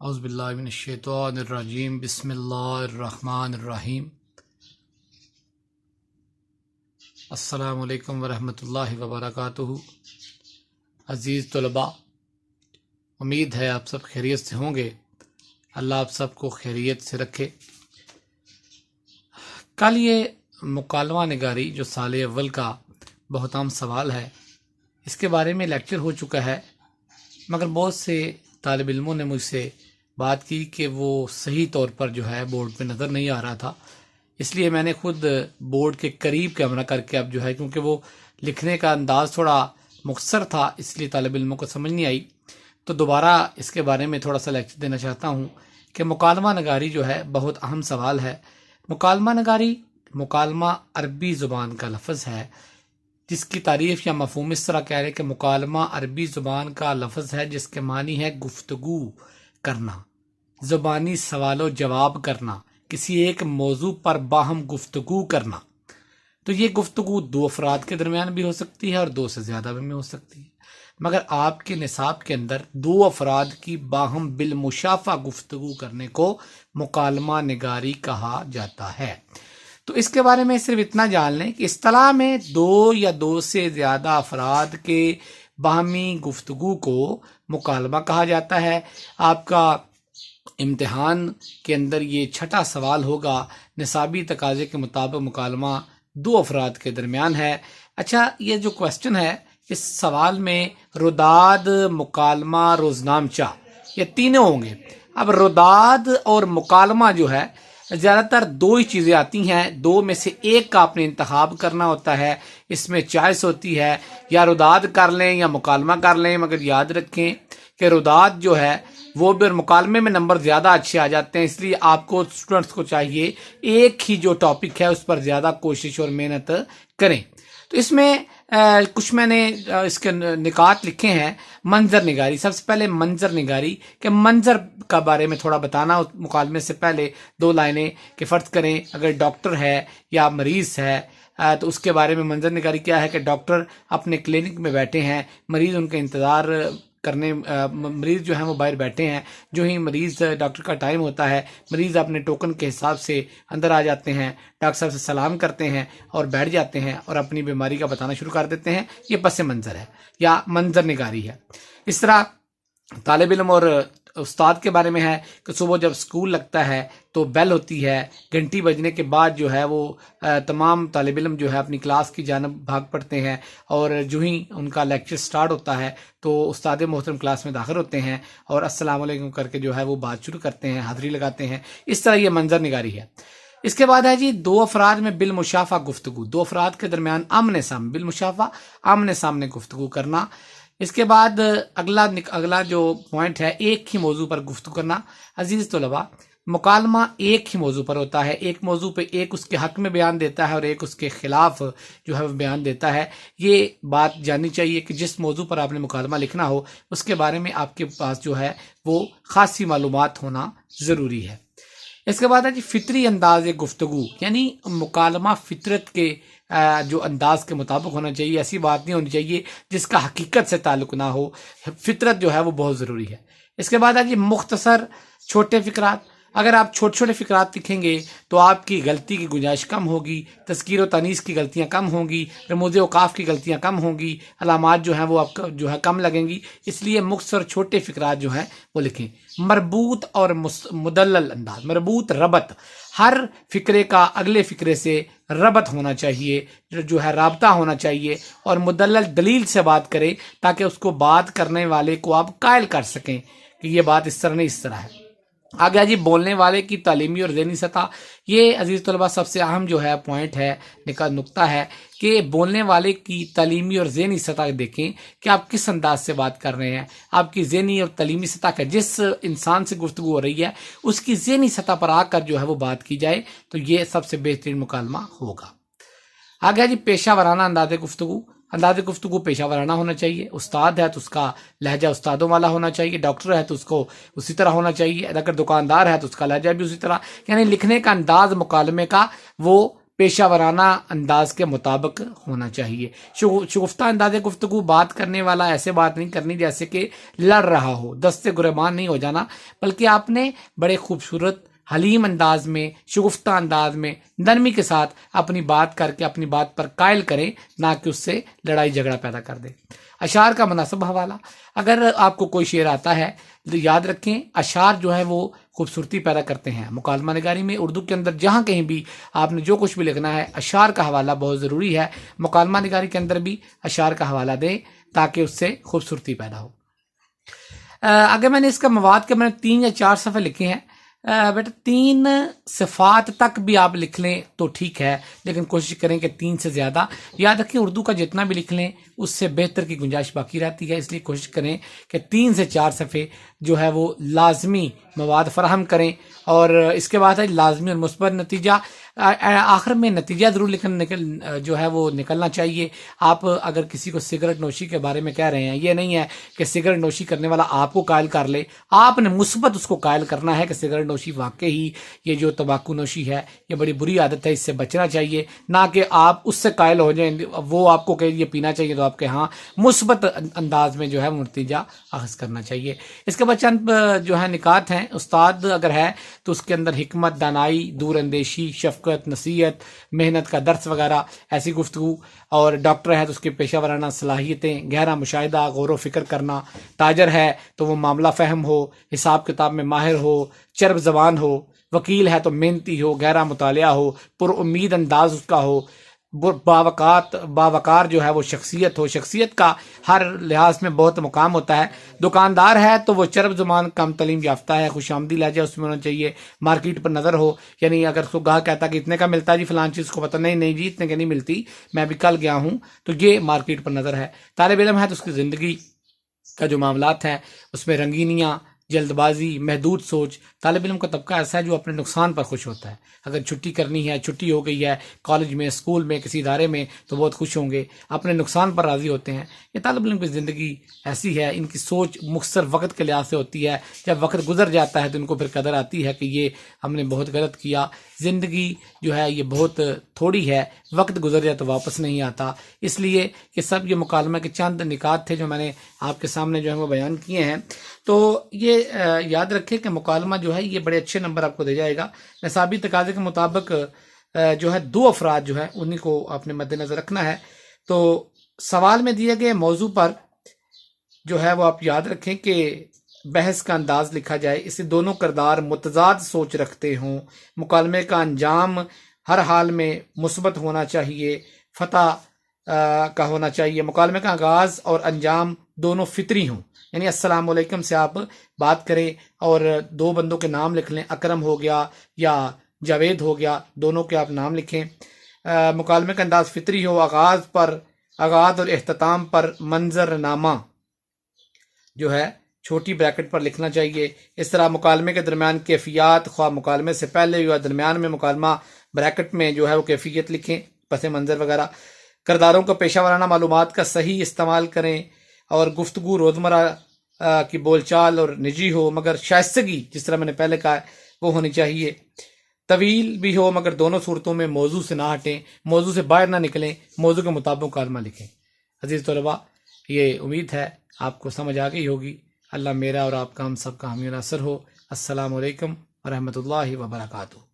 اعوذ باللہ من الشیطان الرجیم بسم اللہ الرحمن الرحیم السلام علیکم ورحمۃ اللہ وبرکاتہ۔ عزیز طلباء، امید ہے آپ سب خیریت سے ہوں گے۔ اللہ آپ سب کو خیریت سے رکھے۔ کل یہ مکالمہ نگاری جو سال اول کا بہت عام سوال ہے، اس کے بارے میں لیکچر ہو چکا ہے، مگر بہت سے طالب علموں نے مجھ سے بات کی کہ وہ صحیح طور پر جو ہے بورڈ پہ نظر نہیں آ رہا تھا، اس لیے میں نے خود بورڈ کے قریب کیمرہ کر کے اب جو ہے، کیونکہ وہ لکھنے کا انداز تھوڑا مختصر تھا اس لیے طالب علموں کو سمجھ نہیں آئی، تو دوبارہ اس کے بارے میں تھوڑا سا لیکچر دینا چاہتا ہوں کہ مکالمہ نگاری جو ہے بہت اہم سوال ہے۔ مکالمہ نگاری مکالمہ عربی زبان کا لفظ ہے، جس کی تعریف یا مفہوم اس طرح کہہ رہے ہیں کہ مکالمہ عربی زبان کا لفظ ہے جس کے معنی ہے گفتگو کرنا، زبانی سوال و جواب کرنا، کسی ایک موضوع پر باہم گفتگو کرنا۔ تو یہ گفتگو دو افراد کے درمیان بھی ہو سکتی ہے اور دو سے زیادہ بھی ہو سکتی ہے، مگر آپ کے نصاب کے اندر دو افراد کی باہم بالمشافہ گفتگو کرنے کو مکالمہ نگاری کہا جاتا ہے۔ تو اس کے بارے میں صرف اتنا جان لیں کہ اصطلاح میں دو یا دو سے زیادہ افراد کے باہمی گفتگو کو مکالمہ کہا جاتا ہے۔ آپ کا امتحان کے اندر یہ چھٹا سوال ہوگا، نصابی تقاضے کے مطابق مکالمہ دو افراد کے درمیان ہے۔ اچھا، یہ جو کوسچن ہے اس سوال میں رداد، مکالمہ، روزنامچہ یہ تینوں ہوں گے۔ اب رداد اور مکالمہ جو ہے زیادہ تر دو ہی چیزیں آتی ہیں، دو میں سے ایک کا آپ نے انتخاب کرنا ہوتا ہے، اس میں چوائس ہوتی ہے، یا رداد کر لیں یا مکالمہ کر لیں، مگر یاد رکھیں کہ رداد جو ہے وہ بھی اور مکالمے میں نمبر زیادہ اچھے آ جاتے ہیں، اس لیے آپ کو اسٹوڈنٹس کو چاہیے ایک ہی جو ٹاپک ہے اس پر زیادہ کوشش اور محنت کریں۔ تو اس میں کچھ میں نے اس کے نکات لکھے ہیں۔ منظر نگاری، سب سے پہلے منظر نگاری کہ منظر کا بارے میں تھوڑا بتانا مکالمے سے پہلے دو لائنیں، کہ فرض کریں اگر ڈاکٹر ہے یا مریض ہے تو اس کے بارے میں منظر نگاری کیا ہے کہ ڈاکٹر اپنے کلینک میں بیٹھے ہیں، مریض ان کا انتظار کرنے، مریض جو ہیں وہ باہر بیٹھے ہیں، جو ہی مریض ڈاکٹر کا ٹائم ہوتا ہے مریض اپنے ٹوکن کے حساب سے اندر آ جاتے ہیں، ڈاکٹر صاحب سے سلام کرتے ہیں اور بیٹھ جاتے ہیں اور اپنی بیماری کا بتانا شروع کر دیتے ہیں۔ یہ پس منظر ہے یا منظر نگاری ہے۔ اس طرح طالب علم اور استاد کے بارے میں ہے کہ صبح جب سکول لگتا ہے تو بیل ہوتی ہے، گھنٹی بجنے کے بعد جو ہے وہ تمام طالب علم جو ہے اپنی کلاس کی جانب بھاگ پڑتے ہیں، اور جو ہی ان کا لیکچر سٹارٹ ہوتا ہے تو استاد محترم کلاس میں داخل ہوتے ہیں اور السلام علیکم کر کے جو ہے وہ بات شروع کرتے ہیں، حاضری لگاتے ہیں۔ اس طرح یہ منظر نگاری ہے۔ اس کے بعد ہے جی دو افراد میں بالمشافہ گفتگو، دو افراد کے درمیان آمنے سامنے، بالمشافہ آمنے سامنے گفتگو کرنا۔ اس کے بعد اگلا جو پوائنٹ ہے ایک ہی موضوع پر گفتگو کرنا۔ عزیز طلباء، مکالمہ ایک ہی موضوع پر ہوتا ہے، ایک موضوع پہ ایک اس کے حق میں بیان دیتا ہے اور ایک اس کے خلاف جو ہے وہ بیان دیتا ہے۔ یہ بات جاننی چاہیے کہ جس موضوع پر آپ نے مکالمہ لکھنا ہو اس کے بارے میں آپ کے پاس جو ہے وہ خاصی معلومات ہونا ضروری ہے۔ اس کے بعد ہے جی فطری انداز گفتگو، یعنی مکالمہ فطرت کے جو انداز کے مطابق ہونا چاہیے، ایسی بات نہیں ہونی چاہیے جس کا حقیقت سے تعلق نہ ہو، فطرت جو ہے وہ بہت ضروری ہے۔ اس کے بعد ہے جی مختصر چھوٹے فقرات، اگر آپ چھوٹے چھوٹے فقرات لکھیں گے تو آپ کی غلطی کی گنجائش کم ہوگی، تذکیر و تانیث کی غلطیاں کم ہوں گی، رموز اوقاف کی غلطیاں کم ہوں گی، علامات جو ہیں وہ آپ کو جو ہے کم لگیں گی، اس لیے مختصر چھوٹے فقرات جو ہیں وہ لکھیں۔ مربوط اور مدلل انداز، مربوط ربط، ہر فقرے کا اگلے فقرے سے ربط ہونا چاہیے، جو ہے رابطہ ہونا چاہیے، اور مدلل دلیل سے بات کریں تاکہ اس کو بات کرنے والے کو آپ قائل کر سکیں کہ یہ بات اس طرح نہیں اس طرح ہے۔ آگے جی بولنے والے کی تعلیمی اور ذہنی سطح، یہ عزیز طلباء سب سے اہم جو ہے پوائنٹ ہے، نقطہ ہے کہ بولنے والے کی تعلیمی اور ذہنی سطح دیکھیں کہ آپ کس انداز سے بات کر رہے ہیں، آپ کی ذہنی اور تعلیمی سطح کا، جس انسان سے گفتگو ہو رہی ہے اس کی ذہنی سطح پر آ کر جو ہے وہ بات کی جائے تو یہ سب سے بہترین مکالمہ ہوگا۔ آگے جی پیشہ ورانہ انداز گفتگو، انداز گفتگو پیشہ ورانہ ہونا چاہیے، استاد ہے تو اس کا لہجہ استادوں والا ہونا چاہیے، ڈاکٹر ہے تو اس کو اسی طرح ہونا چاہیے، اگر دکاندار ہے تو اس کا لہجہ بھی اسی طرح، یعنی لکھنے کا انداز مکالمے کا وہ پیشہ ورانہ انداز کے مطابق ہونا چاہیے۔ شگفتہ انداز گفتگو، بات کرنے والا ایسے بات نہیں کرنی جیسے کہ لڑ رہا ہو، دست سے گریبان نہیں ہو جانا، بلکہ آپ نے بڑے خوبصورت حلیم انداز میں، شگفتہ انداز میں، نرمی کے ساتھ اپنی بات کر کے اپنی بات پر قائل کریں، نہ کہ اس سے لڑائی جھگڑا پیدا کر دیں۔ اشعار کا مناسب حوالہ، اگر آپ کو کوئی شعر آتا ہے تو یاد رکھیں اشعار جو ہے وہ خوبصورتی پیدا کرتے ہیں۔ مکالمہ نگاری میں اردو کے اندر جہاں کہیں بھی آپ نے جو کچھ بھی لکھنا ہے، اشعار کا حوالہ بہت ضروری ہے۔ مکالمہ نگاری کے اندر بھی اشعار کا حوالہ دیں تاکہ اس سے خوبصورتی پیدا ہو۔ اگر میں نے اس کا مواد کے میں نے 3 یا 4 صفحے لکھے ہیں، بیٹا 3 صفات تک بھی آپ لکھ لیں تو ٹھیک ہے، لیکن کوشش کریں کہ 3 سے زیادہ۔ یاد رکھیں اردو کا جتنا بھی لکھ لیں اس سے بہتر کی گنجائش باقی رہتی ہے، اس لیے کوشش کریں کہ 3 سے 4 صفحے جو ہے وہ لازمی مواد فراہم کریں۔ اور اس کے بعد ہے لازمی اور مثبت نتیجہ، آخر میں نتیجہ ضرور جو ہے وہ نکلنا چاہیے۔ آپ اگر کسی کو سگریٹ نوشی کے بارے میں کہہ رہے ہیں، یہ نہیں ہے کہ سگریٹ نوشی کرنے والا آپ کو قائل کر لے، آپ نے مثبت اس کو قائل کرنا ہے کہ سگریٹ نوشی واقعی یہ جو تمباکو نوشی ہے یہ بڑی بری عادت ہے، اس سے بچنا چاہیے، نہ کہ آپ اس سے قائل ہو جائیں، وہ آپ کو کہ یہ پینا چاہیے تو آپ کے ہاں مثبت انداز میں جو ہے وہ نتیجہ اخذ کرنا چاہیے۔ اس کے بعد چند جو ہے نکات ہیں، استاد اگر ہے تو اس کے اندر حکمت، دانائی، دور اندیشی، شفقت، نصیحت، محنت کا درس وغیرہ ایسی گفتگو، اور ڈاکٹر ہے تو اس کی پیشہ ورانہ صلاحیتیں، گہرا مشاہدہ، غور و فکر کرنا، تاجر ہے تو وہ معاملہ فہم ہو، حساب کتاب میں ماہر ہو، چرب زبان ہو، وکیل ہے تو محنتی ہو، گہرا مطالعہ ہو، پر امید انداز اس کا ہو، باوقار جو ہے وہ شخصیت ہو، شخصیت کا ہر لحاظ میں بہت مقام ہوتا ہے۔ دکاندار ہے تو وہ چرب زبان، کم تعلیم یافتہ ہے، خوش آمدی لہجہ اس میں ہونا چاہیے، مارکیٹ پر نظر ہو، یعنی اگر کوئی گاہک کہتا کہ اتنے کا ملتا ہے جی فلان چیز کو پتہ نہیں جی اتنے کا نہیں ملتی، میں بھی کل گیا ہوں، تو یہ مارکیٹ پر نظر ہے۔ طالب علم ہے تو اس کی زندگی کا جو معاملات ہیں اس میں رنگینیاں، جلد بازی، محدود سوچ۔ طالب علم کا طبقہ ایسا ہے جو اپنے نقصان پر خوش ہوتا ہے، اگر چھٹی کرنی ہے، چھٹی ہو گئی ہے کالج میں، اسکول میں، کسی ادارے میں تو بہت خوش ہوں گے، اپنے نقصان پر راضی ہوتے ہیں۔ یہ طالب علم کی زندگی ایسی ہے، ان کی سوچ مختصر وقت کے لحاظ سے ہوتی ہے، جب وقت گزر جاتا ہے تو ان کو پھر قدر آتی ہے کہ یہ ہم نے بہت غلط کیا، زندگی جو ہے یہ بہت تھوڑی ہے، وقت گزر جائے تو واپس نہیں آتا۔ اس لیے یہ سب یہ مکالمہ کے چند نکات تھے جو میں نے آپ کے سامنے جو ہے وہ بیان کیے ہیں۔ تو یہ یاد رکھیں کہ مکالمہ جو ہے یہ بڑے اچھے نمبر آپ کو دے جائے گا۔ نصابی تقاضے کے مطابق جو ہے 2 افراد جو ہے انہی کو آپ نے مد نظر رکھنا ہے۔ تو سوال میں دیے گئے موضوع پر جو ہے وہ آپ یاد رکھیں کہ بحث کا انداز لکھا جائے، اسے دونوں کردار متضاد سوچ رکھتے ہوں، مکالمے کا انجام ہر حال میں مثبت ہونا چاہیے، فتح کا ہونا چاہیے، مکالمے کا آغاز اور انجام دونوں فطری ہوں، یعنی السلام علیکم سے آپ بات کریں اور 2 بندوں کے نام لکھ لیں، اکرم ہو گیا یا جاوید ہو گیا، دونوں کے آپ نام لکھیں۔ مکالمے کا انداز فطری ہو، آغاز اور اختتام پر منظر نامہ جو ہے چھوٹی بریکٹ پر لکھنا چاہیے۔ اس طرح مکالمے کے درمیان کیفیات، خواہ مکالمے سے پہلے یا درمیان میں، مکالمہ بریکٹ میں جو ہے وہ کیفیت لکھیں، پس منظر وغیرہ۔ کرداروں کو پیشہ ورانہ معلومات کا صحیح استعمال کریں، اور گفتگو روزمرہ کی بول چال اور نجی ہو مگر شائستگی، جس طرح میں نے پہلے کہا وہ ہونی چاہیے، طویل بھی ہو مگر دونوں صورتوں میں موضوع سے نہ ہٹیں، موضوع سے باہر نہ نکلیں، موضوع کے مطابق مکالمہ لکھیں۔ عزیز طلباء، یہ امید ہے آپ کو سمجھ آ گئی ہوگی۔ اللہ میرا اور آپ کا ہم سب کا حامی و ناصر ہو۔ السلام علیکم ورحمۃ اللہ وبرکاتہ۔